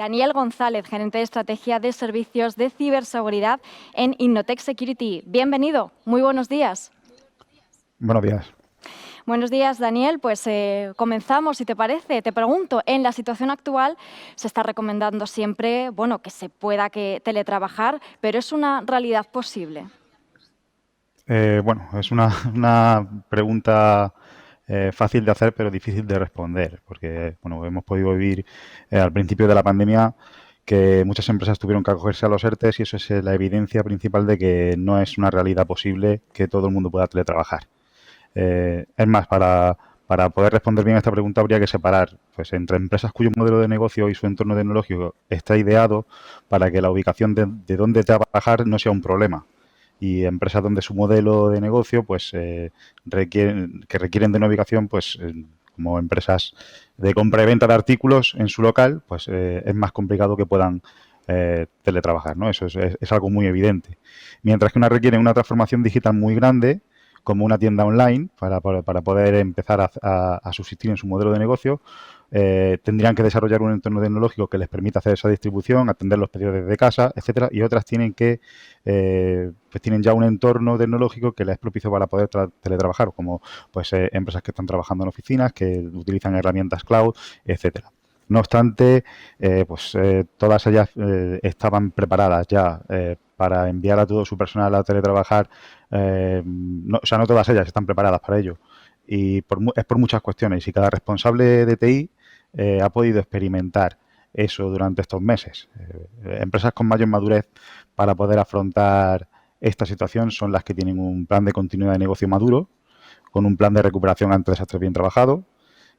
Daniel González, gerente de estrategia de servicios de ciberseguridad en Innotech Security. Bienvenido, muy buenos días. Buenos días. Buenos días, Daniel. Pues comenzamos, si te parece. Te pregunto, en la situación actual se está recomendando siempre, que se pueda teletrabajar, pero ¿es una realidad posible? Es una pregunta fácil de hacer, pero difícil de responder, porque hemos podido vivir al principio de la pandemia que muchas empresas tuvieron que acogerse a los ERTEs y eso es la evidencia principal de que no es una realidad posible que todo el mundo pueda teletrabajar. Es más, para poder responder bien a esta pregunta habría que separar pues, entre empresas cuyo modelo de negocio y su entorno tecnológico está ideado para que la ubicación de dónde trabajar no sea un problema y empresas donde su modelo de negocio pues requieren de una ubicación pues como empresas de compra y venta de artículos en su local pues es más complicado que puedan teletrabajar, ¿no? Eso es algo muy evidente. Mientras que una requiere una transformación digital muy grande como una tienda online para poder empezar a subsistir en su modelo de negocio, tendrían que desarrollar un entorno tecnológico que les permita hacer esa distribución, atender los pedidos desde casa, etcétera, y otras tienen que pues tienen ya un entorno tecnológico que les es propicio para poder teletrabajar, como pues empresas que están trabajando en oficinas, que utilizan herramientas cloud, etcétera. No obstante, todas ellas estaban preparadas ya para enviar a todo su personal a teletrabajar. No todas ellas están preparadas para ello. Y es por muchas cuestiones. Y cada responsable de TI ha podido experimentar eso durante estos meses. Empresas con mayor madurez para poder afrontar esta situación son las que tienen un plan de continuidad de negocio maduro, con un plan de recuperación ante desastres bien trabajado.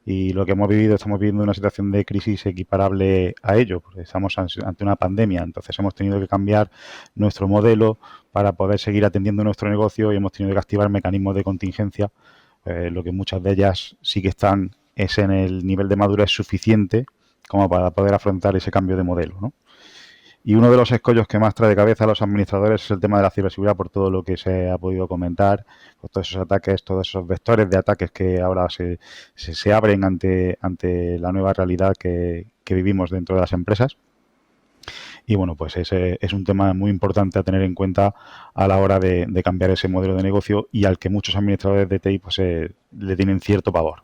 Y lo que estamos viviendo una situación de crisis equiparable a ello, porque estamos ante una pandemia, entonces hemos tenido que cambiar nuestro modelo para poder seguir atendiendo nuestro negocio y hemos tenido que activar mecanismos de contingencia, lo que muchas de ellas sí que están es en el nivel de madurez suficiente como para poder afrontar ese cambio de modelo, ¿no? Y uno de los escollos que más trae de cabeza a los administradores es el tema de la ciberseguridad por todo lo que se ha podido comentar, por todos esos ataques, todos esos vectores de ataques que ahora se abren ante la nueva realidad que vivimos dentro de las empresas. Y pues ese es un tema muy importante a tener en cuenta a la hora de cambiar ese modelo de negocio y al que muchos administradores de TI pues, le tienen cierto pavor.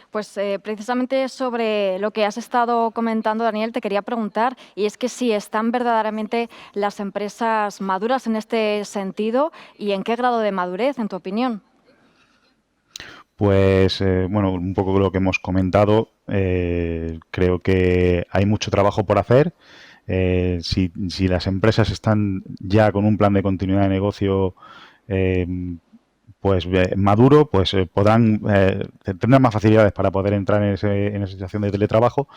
Pues precisamente sobre lo que has estado comentando, Daniel, te quería preguntar, y es que si están verdaderamente las empresas maduras en este sentido y en qué grado de madurez, en tu opinión. Pues un poco lo que hemos comentado, creo que hay mucho trabajo por hacer. Si las empresas están ya con un plan de continuidad de negocio eh, maduro, pues podrán tendrán más facilidades para poder entrar en esa situación de teletrabajo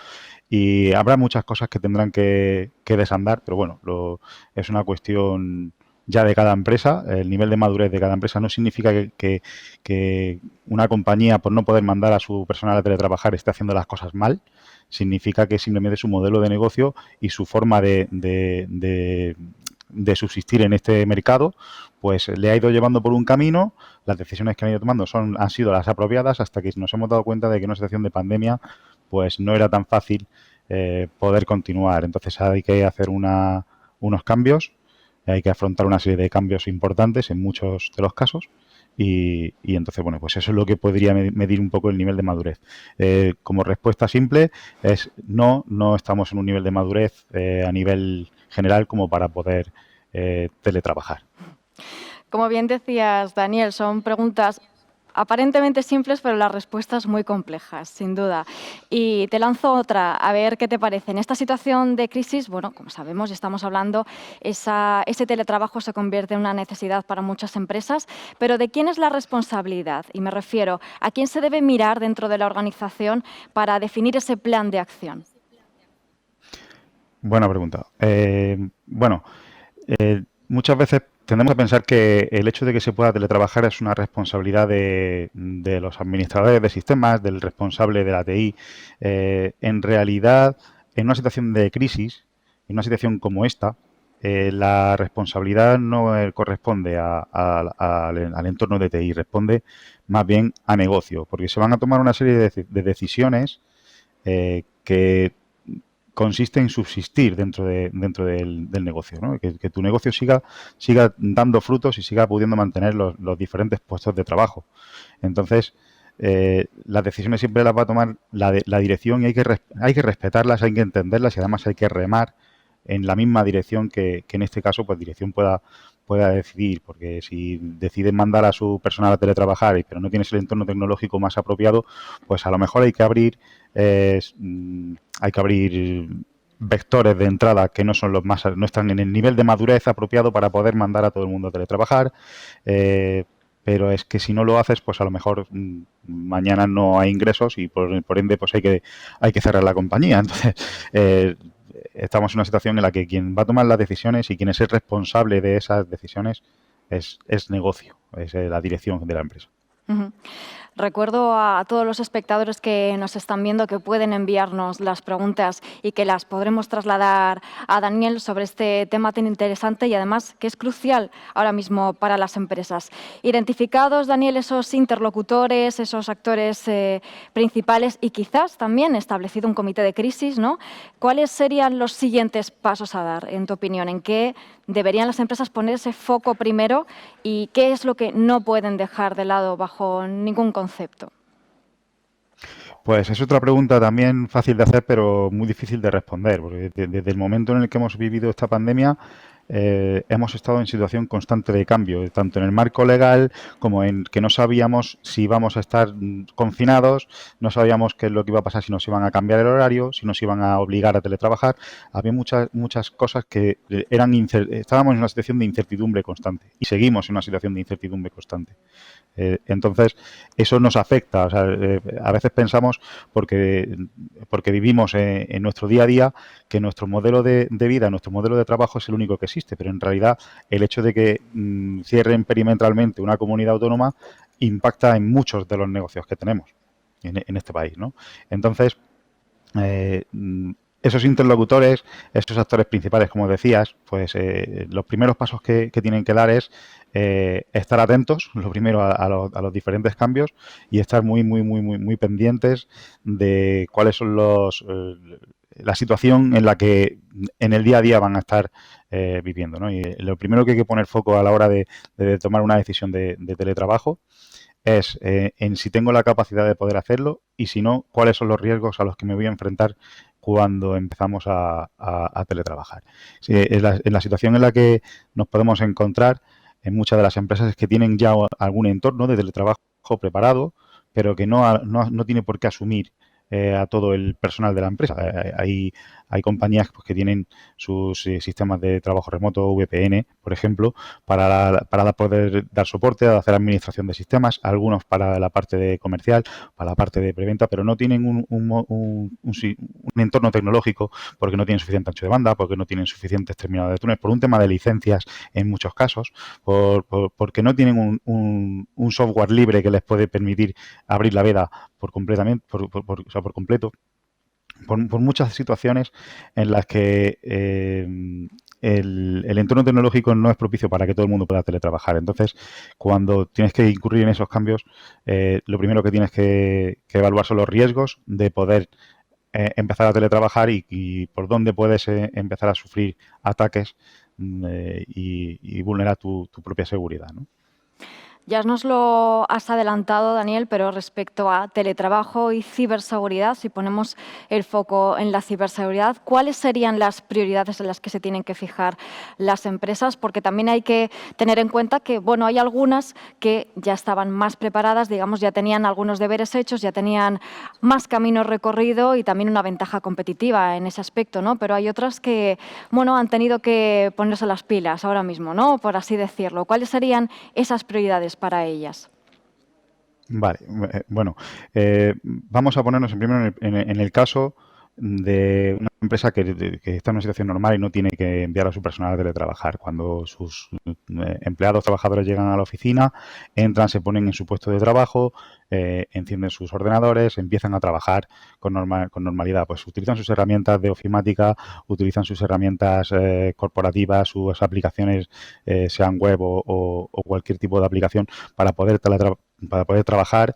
y habrá muchas cosas que tendrán que desandar, pero es una cuestión ya de cada empresa. El nivel de madurez de cada empresa no significa que una compañía, por no poder mandar a su personal a teletrabajar, esté haciendo las cosas mal. Significa que simplemente su modelo de negocio y su forma de subsistir en este mercado, pues le ha ido llevando por un camino. Las decisiones que han ido tomando han sido las apropiadas hasta que nos hemos dado cuenta de que en una situación de pandemia pues no era tan fácil poder continuar. Entonces hay que hacer unos cambios, hay que afrontar una serie de cambios importantes en muchos de los casos y entonces, pues eso es lo que podría medir un poco el nivel de madurez. Como respuesta simple es no estamos en un nivel de madurez a nivel general como para poder teletrabajar. Como bien decías, Daniel, son preguntas aparentemente simples, pero las respuestas muy complejas, sin duda. Y te lanzo otra, a ver qué te parece. En esta situación de crisis, como sabemos y estamos hablando, ese teletrabajo se convierte en una necesidad para muchas empresas, pero ¿de quién es la responsabilidad? Y me refiero, ¿a quién se debe mirar dentro de la organización para definir ese plan de acción? Buena pregunta. Muchas veces tendemos a pensar que el hecho de que se pueda teletrabajar es una responsabilidad de los administradores de sistemas, del responsable de la TI. En realidad, en una situación de crisis, en una situación como esta, la responsabilidad no corresponde al entorno de TI, responde más bien a negocio, porque se van a tomar una serie de decisiones que consiste en subsistir dentro del negocio, ¿no? Que tu negocio siga dando frutos y siga pudiendo mantener los diferentes puestos de trabajo. Entonces, las decisiones siempre las va a tomar la dirección y hay que respetarlas, hay que entenderlas y además hay que remar en la misma dirección que en este caso, pues dirección pueda decidir, porque si deciden mandar a su personal a teletrabajar, pero no tienes el entorno tecnológico más apropiado, pues a lo mejor hay que abrir vectores de entrada que no son los más, no están en el nivel de madurez apropiado para poder mandar a todo el mundo a teletrabajar. Pero es que si no lo haces, pues a lo mejor mañana no hay ingresos y por ende pues hay que cerrar la compañía. Entonces, estamos en una situación en la que quien va a tomar las decisiones y quien es el responsable de esas decisiones es negocio, es la dirección de la empresa. Uh-huh. Recuerdo a todos los espectadores que nos están viendo que pueden enviarnos las preguntas y que las podremos trasladar a Daniel sobre este tema tan interesante y además que es crucial ahora mismo para las empresas. Identificados, Daniel, esos interlocutores, esos actores principales y quizás también establecido un comité de crisis, ¿no? ¿Cuáles serían los siguientes pasos a dar, en tu opinión? ¿En qué deberían las empresas poner ese foco primero y qué es lo que no pueden dejar de lado bajo ningún concepto? Pues es otra pregunta también fácil de hacer, pero muy difícil de responder, porque desde el momento en el que hemos vivido esta pandemia, hemos estado en situación constante de cambio, tanto en el marco legal como en que no sabíamos si íbamos a estar confinados, no sabíamos qué es lo que iba a pasar, si nos iban a cambiar el horario, si nos iban a obligar a teletrabajar. Había muchas cosas que estábamos en una situación de incertidumbre constante y seguimos en una situación de incertidumbre constante. Entonces, eso nos afecta. O sea, a veces pensamos, porque vivimos en nuestro día a día, que nuestro modelo de vida, nuestro modelo de trabajo es el único que existe, pero en realidad el hecho de que cierren perimetralmente una comunidad autónoma impacta en muchos de los negocios que tenemos en este país, ¿no? Entonces, esos interlocutores, esos actores principales, como decías, pues los primeros pasos que tienen que dar es estar atentos, lo primero, a los diferentes cambios y estar muy pendientes de cuáles son la situación en la que en el día a día van a estar viviendo, ¿no? Y lo primero que hay que poner foco a la hora de tomar una decisión de teletrabajo es en si tengo la capacidad de poder hacerlo y si no, cuáles son los riesgos a los que me voy a enfrentar cuando empezamos a teletrabajar. Sí, en la situación en la que nos podemos encontrar en muchas de las empresas es que tienen ya algún entorno de teletrabajo preparado, pero que no tiene por qué asumir a todo el personal de la empresa. Hay compañías pues, que tienen sus sistemas de trabajo remoto, VPN, por ejemplo, para poder dar soporte, hacer administración de sistemas, algunos para la parte de comercial, para la parte de preventa, pero no tienen un entorno tecnológico porque no tienen suficiente ancho de banda, porque no tienen suficientes terminales de túnel, por un tema de licencias en muchos casos, porque no tienen un software libre que les puede permitir abrir la veda por completo, por muchas situaciones en las que el entorno tecnológico no es propicio para que todo el mundo pueda teletrabajar. Entonces, cuando tienes que incurrir en esos cambios, lo primero que tienes que evaluar son los riesgos de poder empezar a teletrabajar y por dónde puedes empezar a sufrir ataques y vulnerar tu propia seguridad, ¿no? Ya nos lo has adelantado, Daniel, pero respecto a teletrabajo y ciberseguridad, si ponemos el foco en la ciberseguridad, ¿cuáles serían las prioridades en las que se tienen que fijar las empresas? Porque también hay que tener en cuenta que, bueno, hay algunas que ya estaban más preparadas, digamos, ya tenían algunos deberes hechos, ya tenían más camino recorrido y también una ventaja competitiva en ese aspecto, ¿no? Pero hay otras que, bueno, han tenido que ponerse las pilas ahora mismo, ¿no? Por así decirlo. ¿Cuáles serían esas prioridades para ellas? Vale, bueno, vamos a ponernos primero en el caso de una empresa que está en una situación normal y no tiene que enviar a su personal a teletrabajar. Cuando sus empleados, trabajadores llegan a la oficina, entran, se ponen en su puesto de trabajo, encienden sus ordenadores, empiezan a trabajar con normalidad. Pues utilizan sus herramientas de ofimática, utilizan sus herramientas corporativas, sus aplicaciones, sean web o cualquier tipo de aplicación, para poder poder trabajar,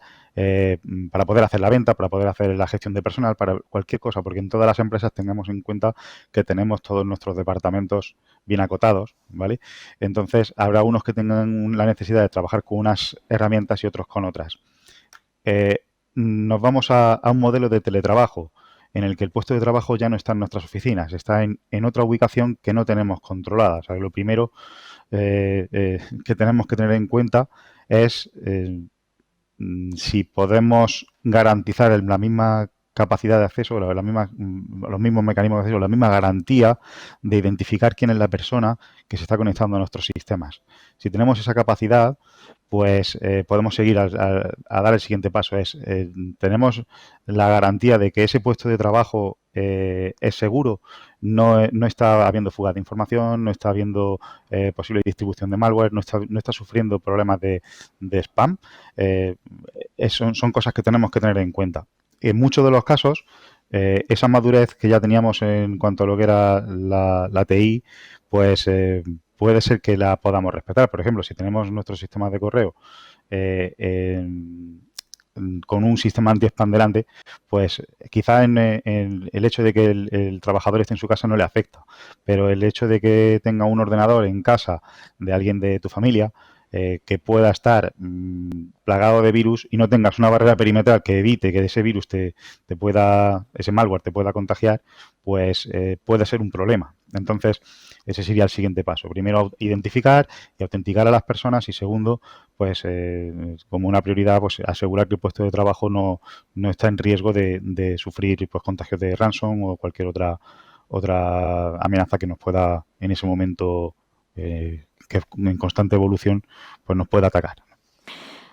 para poder hacer la venta, para poder hacer la gestión de personal, para cualquier cosa, porque en todas las empresas tengamos en cuenta que tenemos todos nuestros departamentos bien acotados, ¿vale? Entonces, habrá unos que tengan la necesidad de trabajar con unas herramientas y otros con otras. Nos vamos a un modelo de teletrabajo en el que el puesto de trabajo ya no está en nuestras oficinas, está en otra ubicación que no tenemos controlada. O sea, lo primero que tenemos que tener en cuenta es si podemos garantizar la misma capacidad de acceso, los mismos mecanismos de acceso, la misma garantía de identificar quién es la persona que se está conectando a nuestros sistemas. Si tenemos esa capacidad, pues podemos seguir a dar el siguiente paso. Tenemos la garantía de que ese puesto de trabajo es seguro, no está habiendo fuga de información, no está habiendo posible distribución de malware, no está sufriendo problemas de spam. Son cosas que tenemos que tener en cuenta. En muchos de los casos, esa madurez que ya teníamos en cuanto a lo que era la TI, pues puede ser que la podamos respetar. Por ejemplo, si tenemos nuestros sistemas de correo con un sistema anti-spam delante, pues quizá en el hecho de que el trabajador esté en su casa no le afecta, pero el hecho de que tenga un ordenador en casa de alguien de tu familia que pueda estar plagado de virus y no tengas una barrera perimetral que evite que ese virus ese malware te pueda contagiar, pues puede ser un problema. Entonces, ese sería el siguiente paso. Primero, identificar y autenticar a las personas y segundo, pues como una prioridad, pues asegurar que el puesto de trabajo no está en riesgo de sufrir pues contagios de ransom o cualquier otra amenaza que nos pueda en ese momento que en constante evolución pues nos pueda atacar.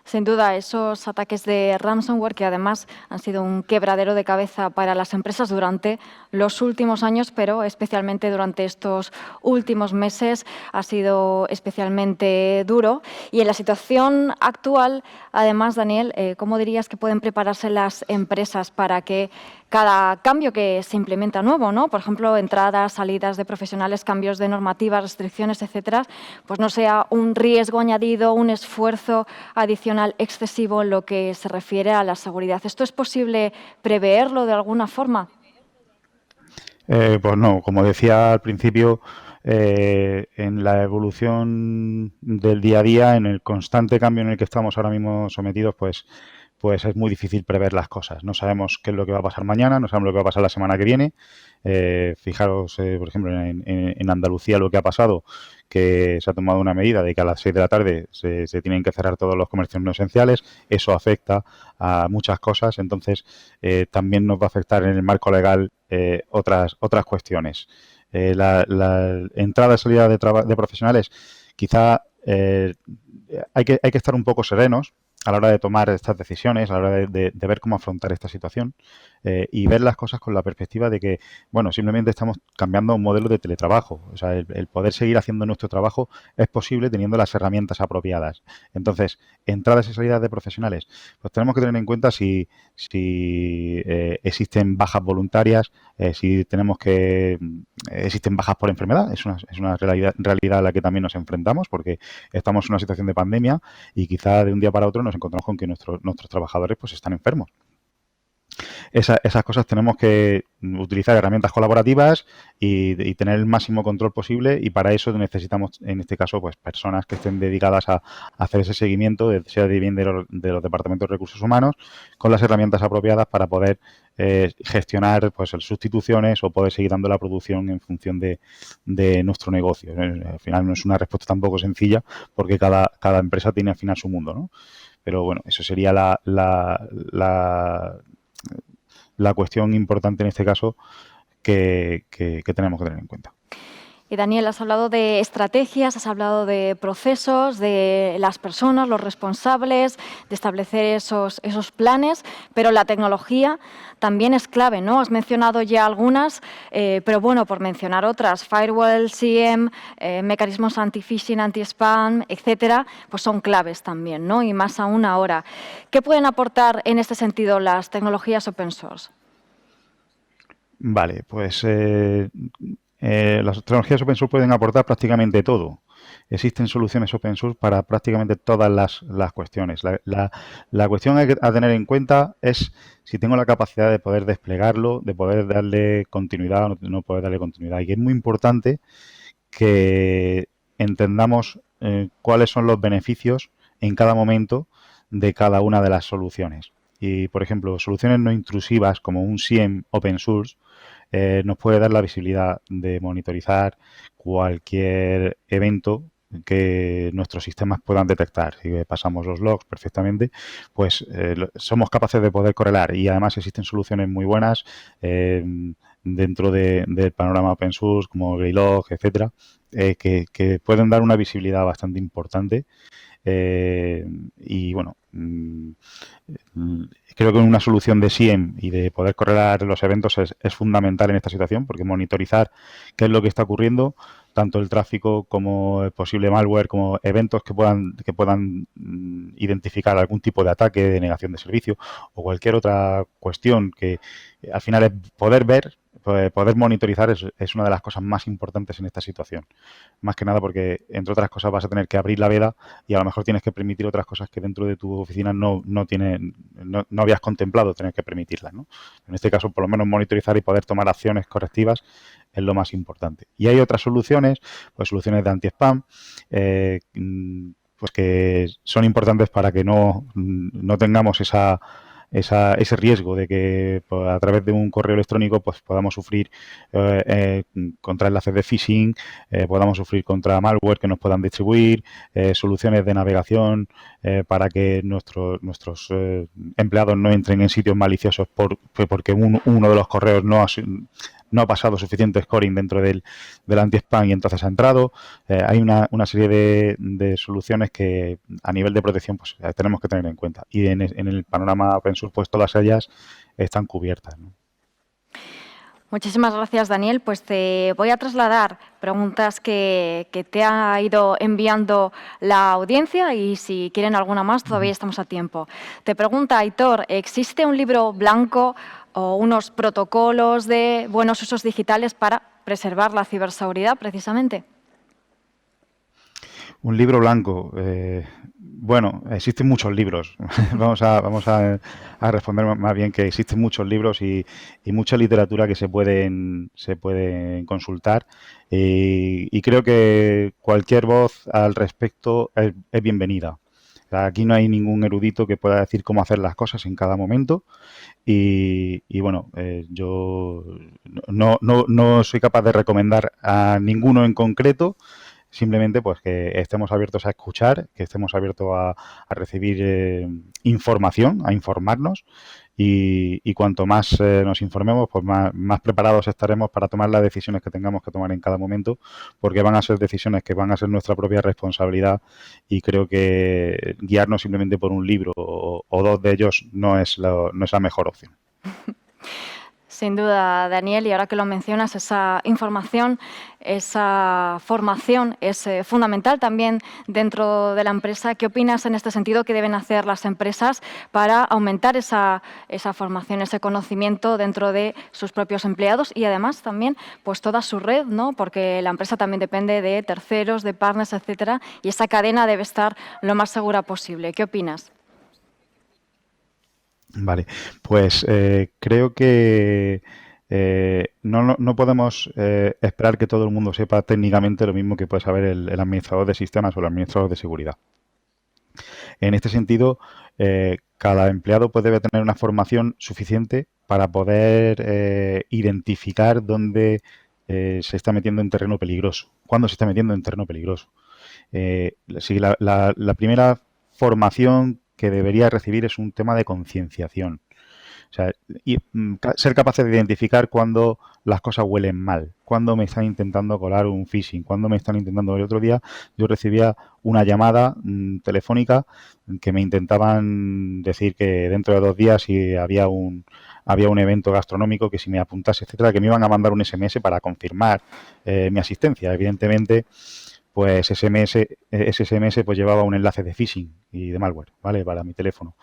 Sin duda, esos ataques de ransomware que además han sido un quebradero de cabeza para las empresas durante los últimos años, pero especialmente durante estos últimos meses ha sido especialmente duro. Y en la situación actual, además, Daniel, ¿cómo dirías que pueden prepararse las empresas para que cada cambio que se implementa nuevo, ¿no? Por ejemplo, entradas, salidas de profesionales, cambios de normativas, restricciones, etcétera, pues no sea un riesgo añadido, un esfuerzo adicional excesivo en lo que se refiere a la seguridad? ¿Esto es posible preverlo de alguna forma? Pues no, como decía al principio, en la evolución del día a día, en el constante cambio en el que estamos ahora mismo sometidos, pues es muy difícil prever las cosas. No sabemos qué es lo que va a pasar mañana, no sabemos lo que va a pasar la semana que viene. Fijaros, por ejemplo, en Andalucía lo que ha pasado, que se ha tomado una medida de que a las 6 de la tarde se tienen que cerrar todos los comercios no esenciales. Eso afecta a muchas cosas, entonces también nos va a afectar en el marco legal otras cuestiones. La entrada y salida de profesionales, quizá hay que estar un poco serenos a la hora de tomar estas decisiones, a la hora de ver cómo afrontar esta situación y ver las cosas con la perspectiva de que, bueno, simplemente estamos cambiando un modelo de teletrabajo. O sea, el poder seguir haciendo nuestro trabajo es posible teniendo las herramientas apropiadas. Entonces, entradas y salidas de profesionales, pues tenemos que tener en cuenta si existen bajas voluntarias, si tenemos que existen bajas por enfermedad. Es una realidad a la que también nos enfrentamos porque estamos en una situación de pandemia y quizá de un día para otro nos encontramos con que nuestros trabajadores pues están enfermos. Esas cosas tenemos que utilizar herramientas colaborativas y tener el máximo control posible y para eso necesitamos, en este caso, pues personas que estén dedicadas a hacer ese seguimiento, sea de bien de los departamentos de recursos humanos, con las herramientas apropiadas para poder gestionar pues sustituciones o poder seguir dando la producción en función de nuestro negocio. Al final no es una respuesta tampoco sencilla porque cada empresa tiene al final su mundo, ¿no? Pero bueno, eso sería la cuestión importante en este caso que tenemos que tener en cuenta. Y Daniel, has hablado de estrategias, has hablado de procesos, de las personas, los responsables, de establecer esos planes, pero la tecnología también es clave, ¿no? Has mencionado ya algunas, pero bueno, por mencionar otras, firewall, SIEM, mecanismos anti-phishing, anti-spam, etcétera, pues son claves también, ¿no? Y más aún ahora. ¿Qué pueden aportar en este sentido las tecnologías open source? Vale, pues las tecnologías open source pueden aportar prácticamente todo. Existen soluciones open source para prácticamente todas las cuestiones. La cuestión a tener en cuenta es si tengo la capacidad de poder desplegarlo, de poder darle continuidad o no poder darle continuidad. Y es muy importante que entendamos cuáles son los beneficios en cada momento de cada una de las soluciones. Y, por ejemplo, soluciones no intrusivas como un SIEM open source nos puede dar la visibilidad de monitorizar cualquier evento que nuestros sistemas puedan detectar. Si pasamos los logs perfectamente, pues somos capaces de poder correlar y además existen soluciones muy buenas dentro del panorama open source como Greylog, etcétera, que pueden dar una visibilidad bastante importante y bueno, creo que una solución de SIEM y de poder correlar los eventos es fundamental en esta situación porque monitorizar qué es lo que está ocurriendo, tanto el tráfico como el posible malware, como eventos que puedan identificar algún tipo de ataque, de negación de servicio o cualquier otra cuestión que al final es poder ver, poder monitorizar es una de las cosas más importantes en esta situación. Más que nada porque, entre otras cosas, vas a tener que abrir la veda y a lo mejor tienes que permitir otras cosas que dentro de tu oficina no habías contemplado tener que permitirlas, ¿no? En este caso, por lo menos monitorizar y poder tomar acciones correctivas es lo más importante. Y hay otras soluciones, pues soluciones de anti-spam, pues que son importantes para que no tengamos ese riesgo de que pues, a través de un correo electrónico pues podamos sufrir contra enlaces de phishing, podamos sufrir contra malware que nos puedan distribuir, soluciones de navegación para que nuestros empleados no entren en sitios maliciosos porque uno de los correos no ha pasado suficiente scoring dentro del anti-spam y entonces ha entrado. Hay una serie de soluciones que a nivel de protección pues tenemos que tener en cuenta. Y en el panorama open source pues todas ellas están cubiertas, ¿no? Muchísimas gracias, Daniel. Pues te voy a trasladar preguntas que te ha ido enviando la audiencia y si quieren alguna más todavía estamos a tiempo. Te pregunta Aitor, ¿existe un libro blanco o unos protocolos de buenos usos digitales para preservar la ciberseguridad precisamente? Un libro blanco. Bueno, existen muchos libros. vamos a responder más bien que existen muchos libros y mucha literatura que se pueden consultar. Y creo que cualquier voz al respecto es bienvenida. O sea, aquí no hay ningún erudito que pueda decir cómo hacer las cosas en cada momento. Y bueno, yo no soy capaz de recomendar a ninguno en concreto. Simplemente pues que estemos abiertos a escuchar, que estemos abiertos a recibir información, a informarnos y cuanto más nos informemos, pues más preparados estaremos para tomar las decisiones que tengamos que tomar en cada momento, porque van a ser decisiones que van a ser nuestra propia responsabilidad y creo que guiarnos simplemente por un libro o dos de ellos no es la mejor opción. Sin duda, Daniel, y ahora que lo mencionas, esa información, esa formación es fundamental también dentro de la empresa. ¿Qué opinas en este sentido que deben hacer las empresas para aumentar esa formación, ese conocimiento dentro de sus propios empleados y además también pues toda su red, ¿no? Porque la empresa también depende de terceros, de partners, etcétera, y esa cadena debe estar lo más segura posible. ¿Qué opinas? Vale, pues creo que no podemos esperar que todo el mundo sepa técnicamente lo mismo que puede saber el administrador de sistemas o el administrador de seguridad. En este sentido, cada empleado debe tener una formación suficiente para poder identificar dónde se está metiendo en terreno peligroso, cuándo se está metiendo en terreno peligroso. Sí, la primera formación que debería recibir es un tema de concienciación. O sea, ser capaces de identificar cuando las cosas huelen mal, cuando me están intentando colar un phishing, cuando me están intentando... El otro día yo recibía una llamada telefónica que me intentaban decir que dentro de 2 días si había un evento gastronómico, que si me apuntase, etcétera, que me iban a mandar un SMS para confirmar mi asistencia. Evidentemente, pues ese SMS pues llevaba un enlace de phishing y de malware, ¿vale? Para mi teléfono.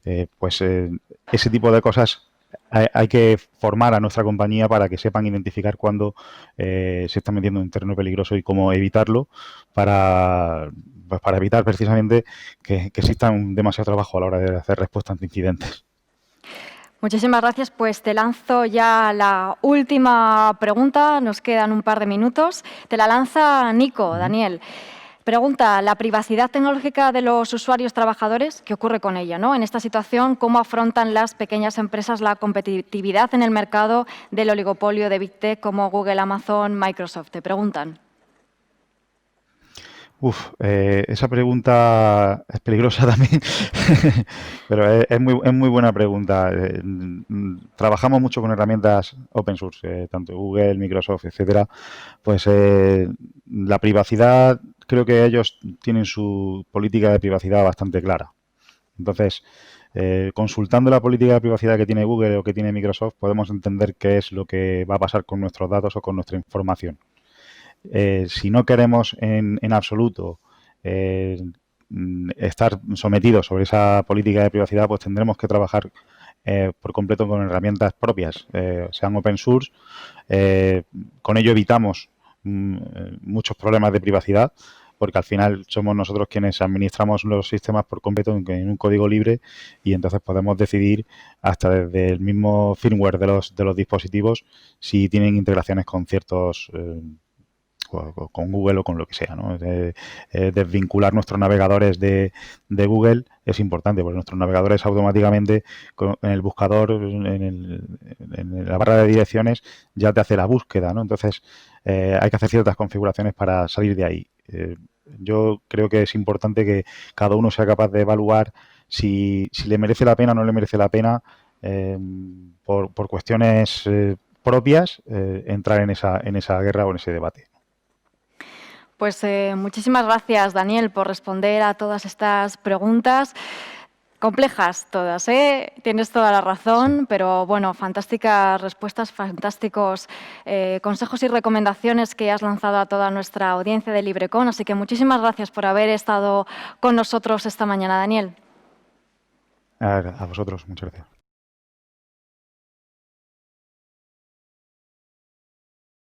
Ese tipo de cosas hay que formar a nuestra compañía para que sepan identificar cuándo se está metiendo en un terreno peligroso y cómo evitarlo pues para evitar precisamente que exista un demasiado trabajo a la hora de hacer respuesta ante incidentes. Muchísimas gracias. Pues te lanzo ya la última pregunta. Nos quedan un par de minutos. Te la lanza Nico, Daniel. Pregunta, ¿la privacidad tecnológica de los usuarios trabajadores? ¿Qué ocurre con ella, ¿no? En esta situación, ¿cómo afrontan las pequeñas empresas la competitividad en el mercado del oligopolio de Big Tech como Google, Amazon, Microsoft? Te preguntan. Esa pregunta es peligrosa también, pero es muy buena pregunta. Trabajamos mucho con herramientas open source, tanto Google, Microsoft, etcétera. Pues la privacidad, creo que ellos tienen su política de privacidad bastante clara. Entonces, consultando la política de privacidad que tiene Google o que tiene Microsoft, podemos entender qué es lo que va a pasar con nuestros datos o con nuestra información. Si no queremos en absoluto estar sometidos sobre esa política de privacidad, pues tendremos que trabajar por completo con herramientas propias, sean open source. Con ello evitamos muchos problemas de privacidad, porque al final somos nosotros quienes administramos los sistemas por completo en un código libre y entonces podemos decidir hasta desde el mismo firmware de los dispositivos si tienen integraciones con ciertos con Google o con lo que sea, ¿no? Desvincular nuestros navegadores de Google es importante, porque nuestros navegadores automáticamente en el buscador, en la barra de direcciones, ya te hace la búsqueda, ¿no? Entonces, hay que hacer ciertas configuraciones para salir de ahí. Yo creo que es importante que cada uno sea capaz de evaluar si le merece la pena o no le merece la pena por cuestiones propias entrar en esa guerra o en ese debate. Pues muchísimas gracias, Daniel, por responder a todas estas preguntas. Complejas todas, ¿eh? Tienes toda la razón, Sí. pero bueno, fantásticas respuestas, fantásticos consejos y recomendaciones que has lanzado a toda nuestra audiencia de LibreCon. Así que muchísimas gracias por haber estado con nosotros esta mañana, Daniel. A vosotros, muchas gracias.